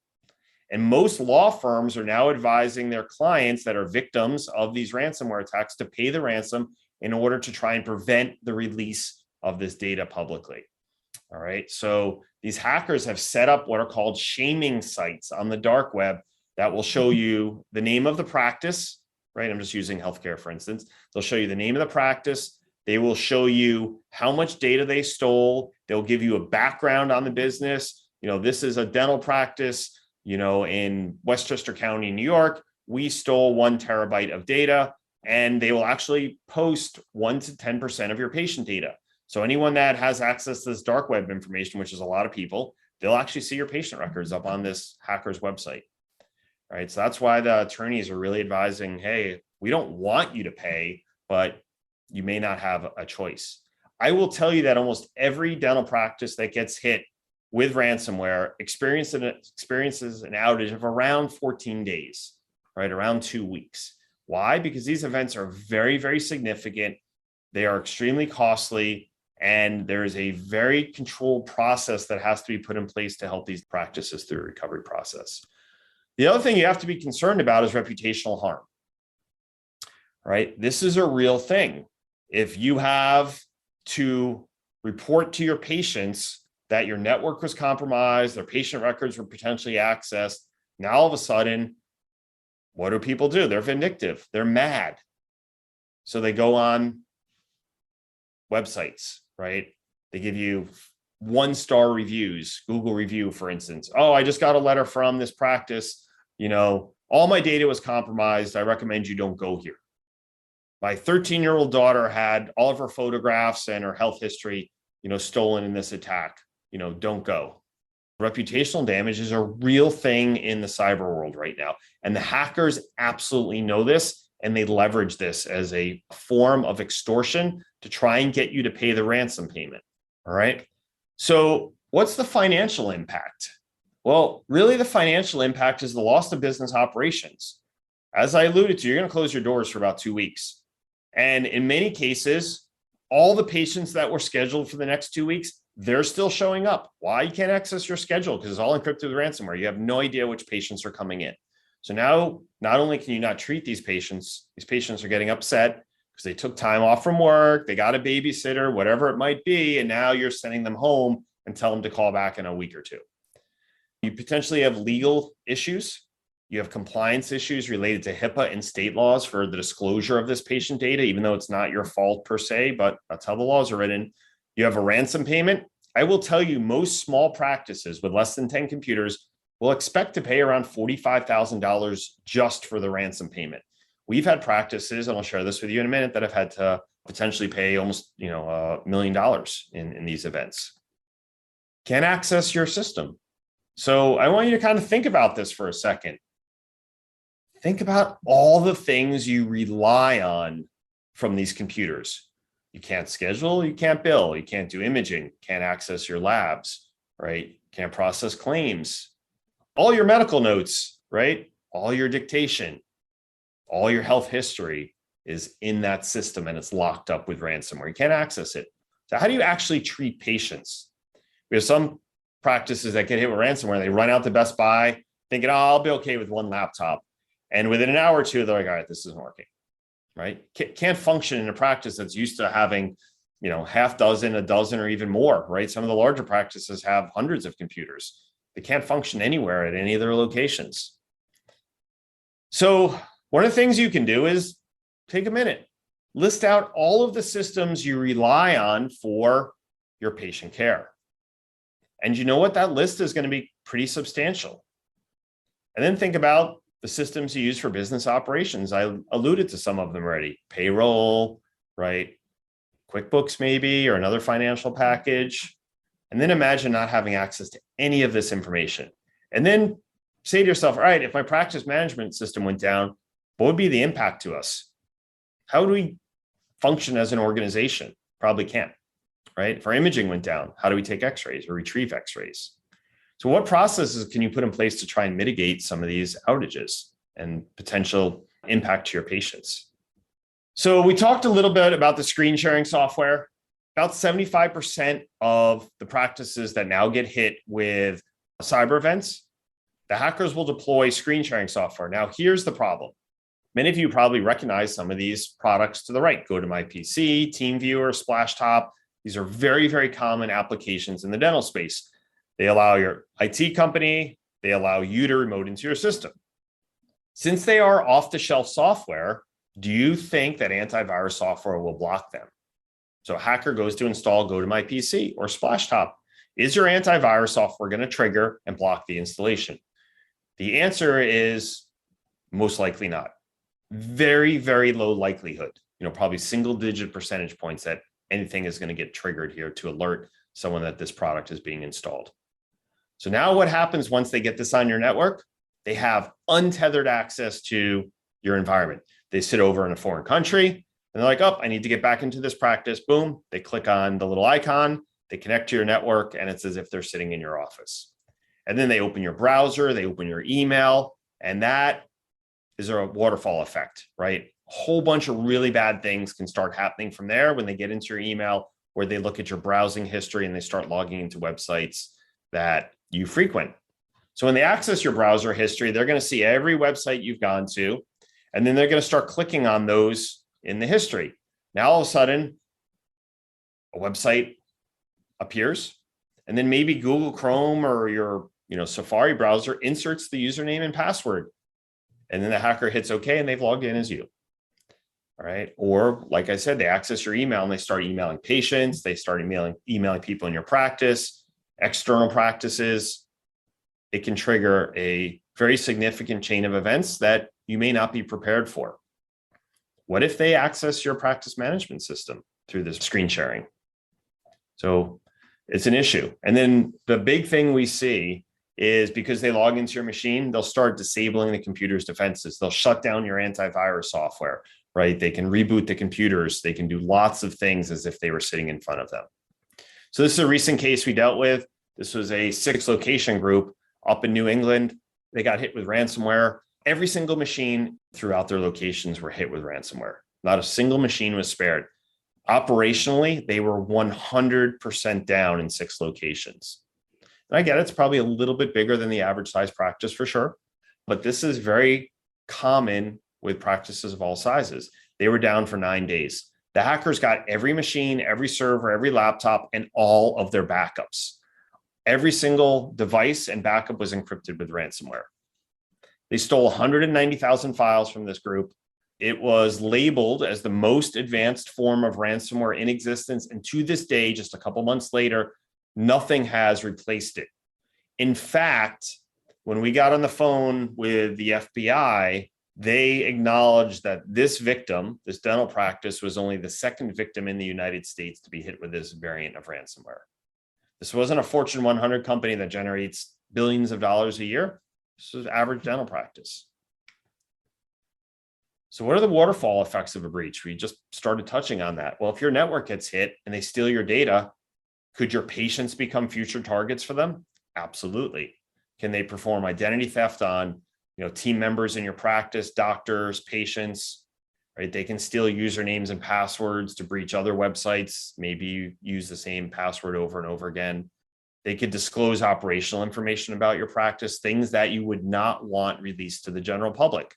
And most law firms are now advising their clients that are victims of these ransomware attacks to pay the ransom in order to try and prevent the release of this data publicly. All right, so these hackers have set up what are called shaming sites on the dark web that will show you the name of the practice, right? I'm just using healthcare, for instance. They'll show you the name of the practice. They will show you how much data they stole. They'll give you a background on the business. This is a dental practice, in Westchester County, New York. We stole 1 terabyte of data, and they will actually post 1 to 10% of your patient data. So anyone that has access to this dark web information, which is a lot of people, they'll actually see your patient records up on this hacker's website. Right. So that's why the attorneys are really advising, hey, we don't want you to pay, but you may not have a choice. I will tell you that almost every dental practice that gets hit with ransomware experiences an outage of around 14 days, right? Around 2 weeks. Why? Because these events are very, very significant. They are extremely costly, and there is a very controlled process that has to be put in place to help these practices through the recovery process. The other thing you have to be concerned about is reputational harm, right? This is a real thing. If you have to report to your patients that your network was compromised, their patient records were potentially accessed, now all of a sudden, what do people do? They're vindictive. They're mad. So they go on websites, right? They give you 1-star reviews, Google review, for instance. Oh, I just got a letter from this practice. All my data was compromised. I recommend you don't go here. My 13-year-old daughter had all of her photographs and her health history, stolen in this attack. Don't go. Reputational damage is a real thing in the cyber world right now. And the hackers absolutely know this, and they leverage this as a form of extortion to try and get you to pay the ransom payment. All right. So what's the financial impact? Well, really the financial impact is the loss of business operations. As I alluded to, you're going to close your doors for about 2 weeks. And in many cases, all the patients that were scheduled for the next 2 weeks, they're still showing up. Why? You can't access your schedule because it's all encrypted with ransomware. You have no idea which patients are coming in. So now, not only can you not treat these patients are getting upset because they took time off from work, they got a babysitter, whatever it might be, and now you're sending them home and tell them to call back in a week or 2. You potentially have legal issues. You have compliance issues related to HIPAA and state laws for the disclosure of this patient data, even though it's not your fault per se, but that's how the laws are written. You have a ransom payment. I will tell you, most small practices with less than 10 computers will expect to pay around $45,000 just for the ransom payment. We've had practices, and I'll share this with you in a minute, that have had to potentially pay almost $1 million in these events. Can't access your system. So I want you to kind of think about this for a second. Think about all the things you rely on from these computers. You can't schedule, you can't bill, you can't do imaging, can't access your labs, right? Can't process claims. All your medical notes, right? All your dictation, all your health history is in that system, and it's locked up with ransomware. You can't access it. So how do you actually treat patients? We have some practices that get hit with ransomware. They run out to Best Buy thinking, oh, I'll be okay with 1 laptop. And within an hour or 2, they're like, all right, this isn't working, right? Can't function in a practice that's used to having, half dozen, a dozen, or even more, right? Some of the larger practices have hundreds of computers. They can't function anywhere at any of their locations. So one of the things you can do is take a minute, list out all of the systems you rely on for your patient care. And you know what? That list is going to be pretty substantial. And then think about the systems you use for business operations. I alluded to some of them already. Payroll, right? QuickBooks maybe, or another financial package. And then imagine not having access to any of this information. And then say to yourself, all right, if my practice management system went down, what would be the impact to us? How do we function as an organization? Probably can't, right? If our imaging went down, how do we take x-rays or retrieve x-rays? So what processes can you put in place to try and mitigate some of these outages and potential impact to your patients? So we talked a little bit about the screen sharing software. About 75% of the practices that now get hit with cyber events, the hackers will deploy screen sharing software. Now, here's the problem. Many of you probably recognize some of these products to the right. Go to My PC, TeamViewer, Splashtop. These are very, very common applications in the dental space. They allow your IT company, they allow you to remote into your system. Since they are off-the-shelf software, do you think that antivirus software will block them? So a hacker goes to install Go to My PC or Splashtop. Is your antivirus software going to trigger and block the installation? The answer is most likely not. Very, very low likelihood, probably single-digit percentage points that anything is going to get triggered here to alert someone that this product is being installed. So now what happens once they get this on your network? They have untethered access to your environment. They sit over in a foreign country and they're like, oh, I need to get back into this practice. Boom. They click on the little icon, they connect to your network, and it's as if they're sitting in your office. And then they open your browser, they open your email, and that is a waterfall effect, right? A whole bunch of really bad things can start happening from there when they get into your email, where they look at your browsing history and they start logging into websites that you frequent. So when they access your browser history, they're going to see every website you've gone to, and then they're going to start clicking on those in the history. Now, all of a sudden, a website appears, and then maybe Google Chrome or your Safari browser inserts the username and password, and then the hacker hits OK, and they've logged in as you. All right. Or like I said, they access your email and they start emailing patients. They start emailing people in your practice, external practices. It can trigger a very significant chain of events that you may not be prepared for. What if they access your practice management system through this screen sharing? So it's an issue. And then the big thing we see is because they log into your machine, they'll start disabling the computer's defenses. They'll shut down your antivirus software, right? They can reboot the computers. They can do lots of things as if they were sitting in front of them. So this is a recent case we dealt with. This was a 6-location group up in New England. They got hit with ransomware. Every single machine throughout their locations were hit with ransomware. Not a single machine was spared. Operationally, they were 100% down in 6 locations. And I get it's probably a little bit bigger than the average size practice for sure, but this is very common with practices of all sizes. They were down for 9 days. The hackers got every machine, every server, every laptop, and all of their backups. Every single device and backup was encrypted with ransomware. They stole 190,000 files from this group. It was labeled as the most advanced form of ransomware in existence. And to this day, just a couple months later, nothing has replaced it. In fact, when we got on the phone with the FBI, they acknowledged that this victim, this dental practice, was only the 2nd victim in the United States to be hit with this variant of ransomware. This wasn't a Fortune 100 company that generates billions of dollars a year. This was average dental practice. So what are the waterfall effects of a breach? We just started touching on that. Well, if your network gets hit and they steal your data, could your patients become future targets for them? Absolutely. Can they perform identity theft on team members in your practice, doctors, patients, right? They can steal usernames and passwords to breach other websites, maybe use the same password over and over again. They could disclose operational information about your practice, things that you would not want released to the general public.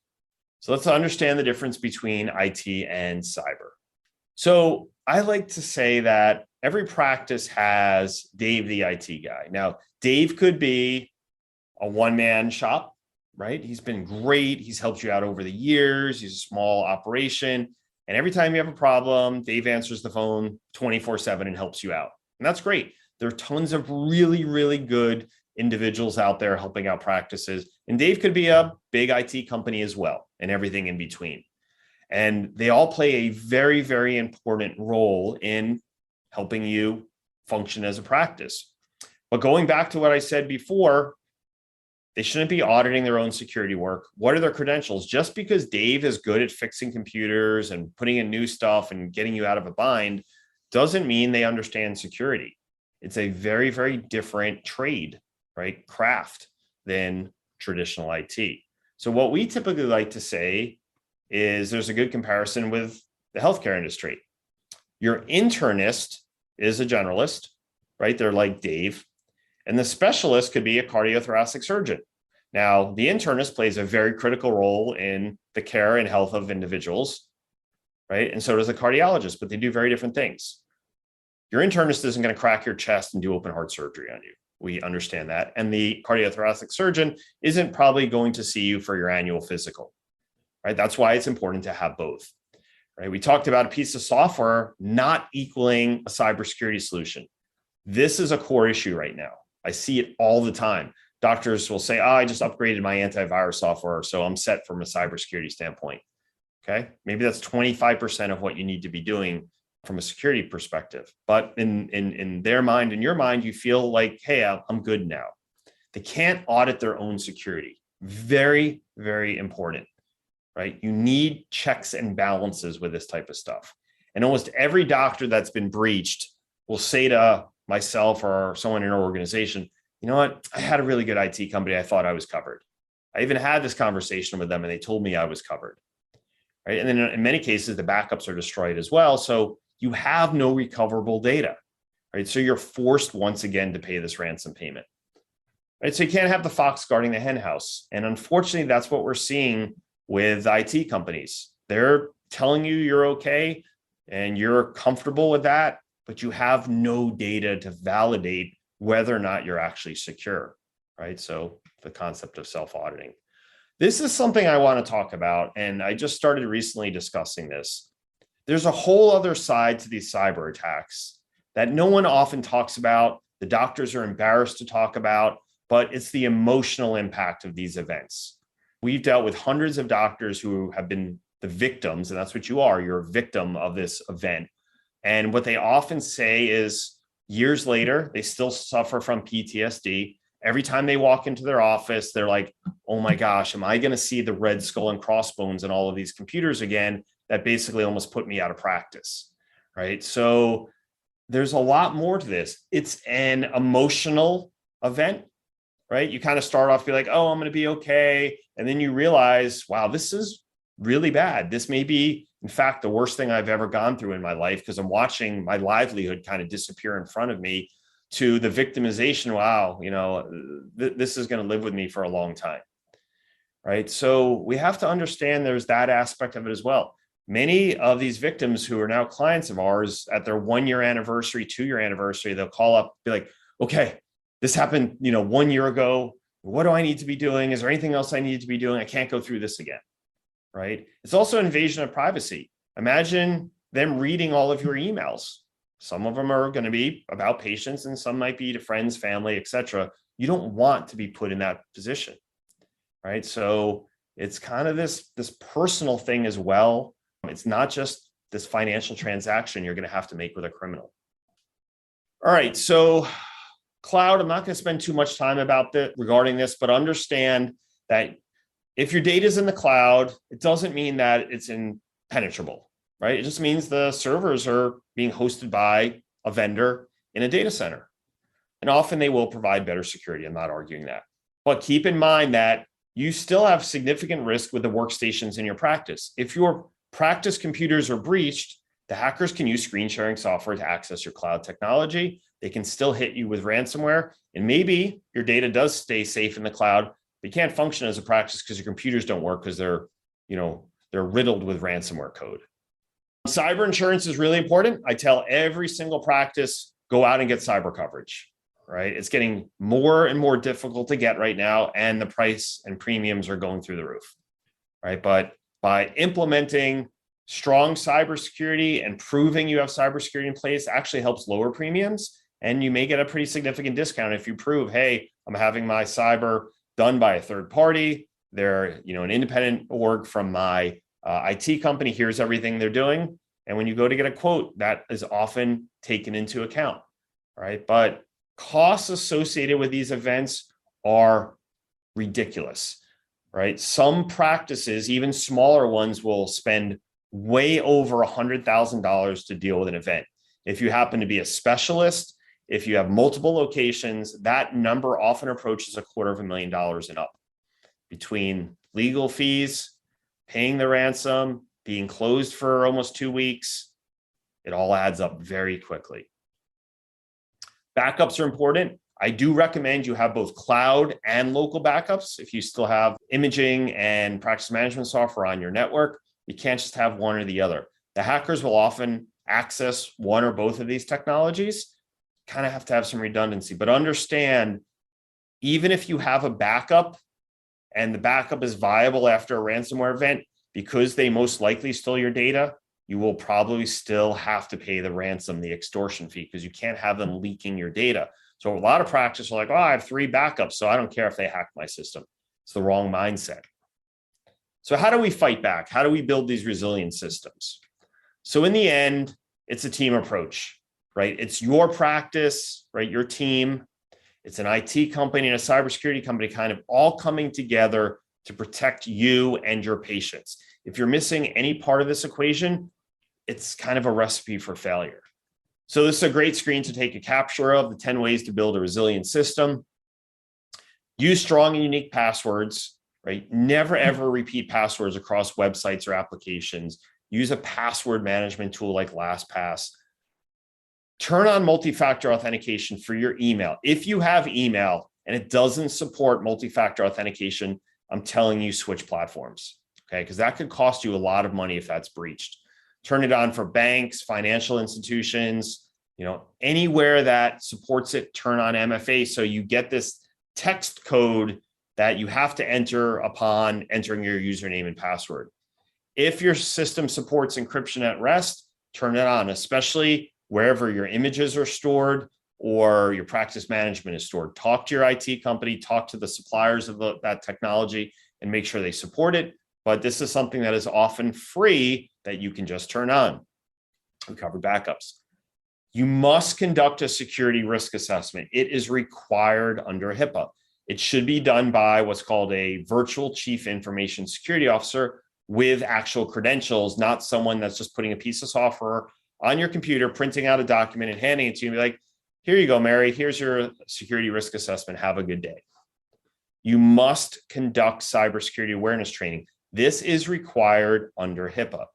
So let's understand the difference between IT and cyber. So I like to say that every practice has Dave, the IT guy. Now, Dave could be a one-man shop, right? He's been great. He's helped you out over the years. He's a small operation. And every time you have a problem, Dave answers the phone 24/7 and helps you out. And that's great. There are tons of really, really good individuals out there helping out practices. And Dave could be a big IT company as well, and everything in between. And they all play a very, very important role in helping you function as a practice. But going back to what I said before, they shouldn't be auditing their own security work. What are their credentials? Just because Dave is good at fixing computers and putting in new stuff and getting you out of a bind doesn't mean they understand security. It's a very, very different trade, right? Craft than traditional IT. So what we typically like to say is there's a good comparison with the healthcare industry. Your internist is a generalist, right? They're like Dave. And the specialist could be a cardiothoracic surgeon. Now, the internist plays a very critical role in the care and health of individuals, right? And so does the cardiologist, but they do very different things. Your internist isn't going to crack your chest and do open heart surgery on you, We understand that. And the cardiothoracic surgeon isn't probably going to see you for your annual physical, right? That's why it's important to have both, right? We talked about a piece of software not equaling a cybersecurity solution. This is a core issue right now. I see it all the time. Doctors will say, I just upgraded my antivirus software, so I'm set from a cybersecurity standpoint. Okay, maybe that's 25% of what you need to be doing from a security perspective. But in their mind, in your mind, you feel like, hey, I'm good now. They can't audit their own security. Very, very important, right? You need checks and balances with this type of stuff. And almost every doctor that's been breached will say to myself or someone in our organization, you know what? I had a really good IT company. I thought I was covered. I even had this conversation with them and they told me I was covered. Right? And then in many cases, the backups are destroyed as well. So you have no recoverable data, right? So you're forced once again to pay this ransom payment, right? So you can't have the fox guarding the hen house. And unfortunately, that's what we're seeing with IT companies. They're telling you you're okay and you're comfortable with that, but you have no data to validate whether or not you're actually secure, right? So the concept of self-auditing. This is something I want to talk about, and I just started recently discussing this. There's a whole other side to these cyber attacks that no one often talks about. The doctors are embarrassed to talk about, but it's the emotional impact of these events. We've dealt with hundreds of doctors who have been the victims, and that's what you are. You're a victim of this event. And what they often say is years later, they still suffer from PTSD. Every time they walk into their office, they're like, oh my gosh, am I going to see the red skull and crossbones in all of these computers again? That basically almost put me out of practice, right? So there's a lot more to this. It's an emotional event, right? You kind of start off, be like, oh, I'm going to be okay. And then you realize, wow, this is really bad. This may be, in fact, the worst thing I've ever gone through in my life because I'm watching my livelihood kind of disappear in front of me, to the victimization. Wow, this is going to live with me for a long time, right? So we have to understand there's that aspect of it as well. Many of these victims who are now clients of ours, at their 1 year anniversary, 2 year anniversary, they'll call up, be like, okay, this happened, 1 year ago. What do I need to be doing? Is there anything else I need to be doing? I can't go through this again, right? It's also an invasion of privacy. Imagine them reading all of your emails. Some of them are going to be about patients and some might be to friends, family, etc. You don't want to be put in that position, right? So it's kind of this personal thing as well. It's not just this financial transaction you're going to have to make with a criminal. All right, so cloud, I'm not going to spend too much time regarding this, but understand that if your data is in the cloud, it doesn't mean that it's impenetrable. Right? It just means the servers are being hosted by a vendor in a data center. And often they will provide better security. I'm not arguing that. But keep in mind that you still have significant risk with the workstations in your practice. If your practice computers are breached, the hackers can use screen sharing software to access your cloud technology. They can still hit you with ransomware. And maybe your data does stay safe in the cloud, but you can't function as a practice because your computers don't work because they're riddled with ransomware code. Cyber insurance is really important. I tell every single practice, go out and get cyber coverage, right? It's getting more and more difficult to get right now, and the price and premiums are going through the roof, right? But by implementing strong cybersecurity and proving you have cybersecurity in place actually helps lower premiums, and you may get a pretty significant discount if you prove, hey, I'm having my cyber done by a third party. They're, an independent org from my IT company. Here's everything they're doing. And when you go to get a quote, that is often taken into account, right? But costs associated with these events are ridiculous, right? Some practices, even smaller ones, will spend way over $100,000 to deal with an event. If you happen to be a specialist, if you have multiple locations, that number often approaches $250,000 and up, between legal fees, paying the ransom, being closed for almost 2 weeks. It all adds up very quickly. Backups are important. I do recommend you have both cloud and local backups. If you still have imaging and practice management software on your network, you can't just have one or the other. The hackers will often access one or both of these technologies, kind of have to have some redundancy, but understand, even if you have a backup and the backup is viable after a ransomware event, because they most likely stole your data, you will probably still have to pay the ransom, the extortion fee, because you can't have them leaking your data. So a lot of practice are like, oh, I have 3 backups, so I don't care if they hack my system. It's the wrong mindset. So how do we fight back? How do we build these resilient systems? So in the end, it's a team approach, right? It's your practice, right? Your team. It's an IT company and a cybersecurity company kind of all coming together to protect you and your patients. If you're missing any part of this equation, it's kind of a recipe for failure. So this is a great screen to take a capture of the 10 ways to build a resilient system. Use strong and unique passwords, right? Never, ever repeat passwords across websites or applications. Use a password management tool like LastPass. Turn on multi-factor authentication for your email. If you have email and it doesn't support multi-factor authentication, I'm telling you, switch platforms, okay? Because that could cost you a lot of money if that's breached. Turn it on for banks, financial institutions, anywhere that supports it, turn on MFA. So you get this text code that you have to enter upon entering your username and password. If your system supports encryption at rest, turn it on, especially wherever your images are stored or your practice management is stored. Talk to your IT company, talk to the suppliers of that technology, and make sure they support it. But this is something that is often free that you can just turn on. We covered backups. You must conduct a security risk assessment. It is required under HIPAA. It should be done by what's called a virtual chief information security officer with actual credentials, not someone that's just putting a piece of software on your computer, printing out a document and handing it to you and be like, here you go, Mary, here's your security risk assessment. Have a good day. You must conduct cybersecurity awareness training. This is required under HIPAA.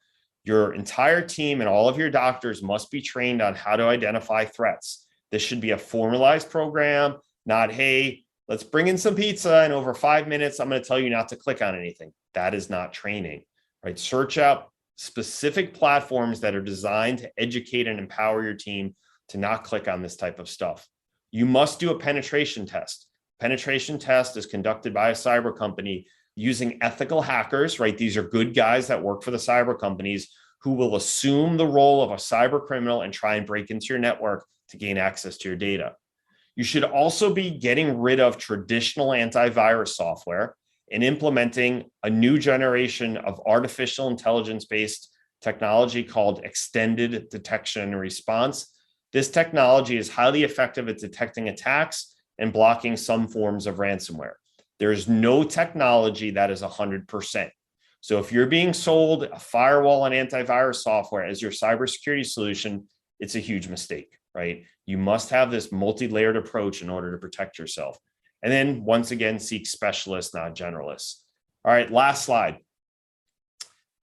Your entire team and all of your doctors must be trained on how to identify threats. This should be a formalized program, not, hey, let's bring in some pizza and over 5 minutes, I'm going to tell you not to click on anything. That is not training, right? Search out specific platforms that are designed to educate and empower your team to not click on this type of stuff. You must do a penetration test. Penetration test is conducted by a cyber company using ethical hackers, right? These are good guys that work for the cyber companies who will assume the role of a cyber criminal and try and break into your network to gain access to your data. You should also be getting rid of traditional antivirus software and implementing a new generation of artificial intelligence-based technology called extended detection and response. This technology is highly effective at detecting attacks and blocking some forms of ransomware. There's no technology that is 100%. So if you're being sold a firewall and antivirus software as your cybersecurity solution, it's a huge mistake, right? You must have this multi-layered approach in order to protect yourself. And then once again, seek specialists, not generalists. All right, last slide.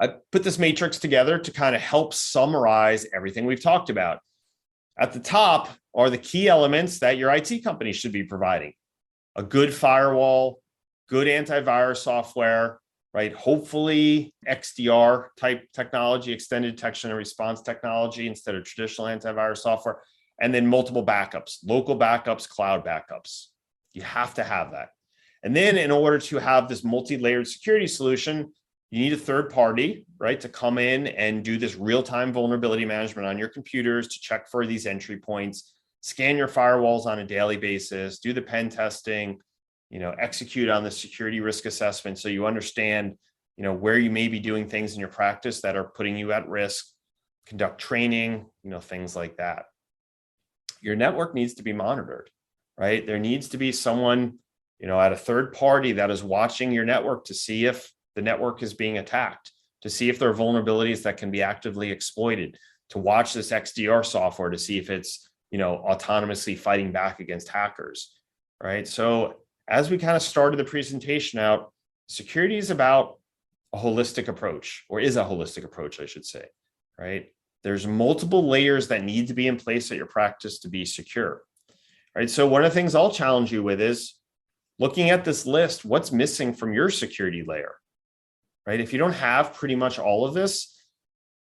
I put this matrix together to kind of help summarize everything we've talked about. At the top are the key elements that your IT company should be providing. A good firewall, good antivirus software, right? Hopefully XDR type technology, extended detection and response technology instead of traditional antivirus software, and then multiple backups, local backups, cloud backups. You have to have that. And then in order to have this multi-layered security solution, you need a third party, right, to come in and do this real-time vulnerability management on your computers to check for these entry points, scan your firewalls on a daily basis, do the pen testing, execute on the security risk assessment so you understand, where you may be doing things in your practice that are putting you at risk, conduct training, things like that. Your network needs to be monitored, right? There needs to be someone, at a third party that is watching your network to see if the network is being attacked, to see if there are vulnerabilities that can be actively exploited, to watch this XDR software to see if it's, autonomously fighting back against hackers, right? So as we kind of started the presentation out, security is about a holistic approach, or is a holistic approach, I should say, right? There's multiple layers that need to be in place at your practice to be secure, right? So one of the things I'll challenge you with is looking at this list, what's missing from your security layer, right? If you don't have pretty much all of this,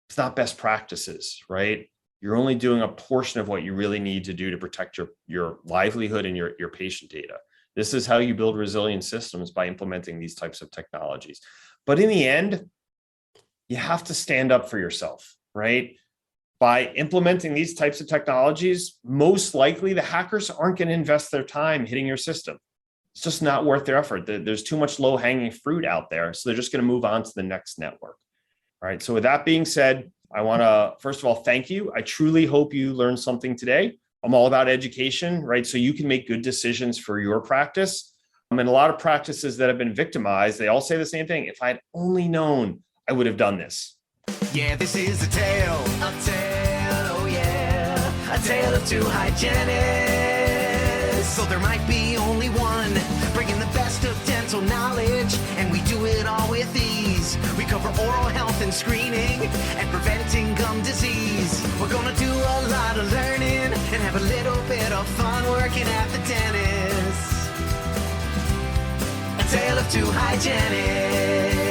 it's not best practices, right? you're only doing a portion of what you really need to do to protect your livelihood and your patient data. This is how you build resilient systems, by implementing these types of technologies. But in the end, you have to stand up for yourself, right? By implementing these types of technologies, most likely the hackers aren't going to invest their time hitting your system. It's just not worth their effort. There's too much low-hanging fruit out there. So they're just going to move on to the next network. All right. So with that being said, I want to, first of all, thank you. I truly hope you learned something today. I'm all about education, right? So you can make good decisions for your practice. And a lot of practices that have been victimized, they all say the same thing. If I'd only known, I would have done this. Yeah, this is a tale, oh yeah, a tale of two hygienists. So there might be only one, bringing the best of dental knowledge, and we do it all with ease. We cover oral health and screening, and preventing gum disease. We're gonna do a lot of learning, and have a little bit of fun working at the dentist. A tale of two hygienists.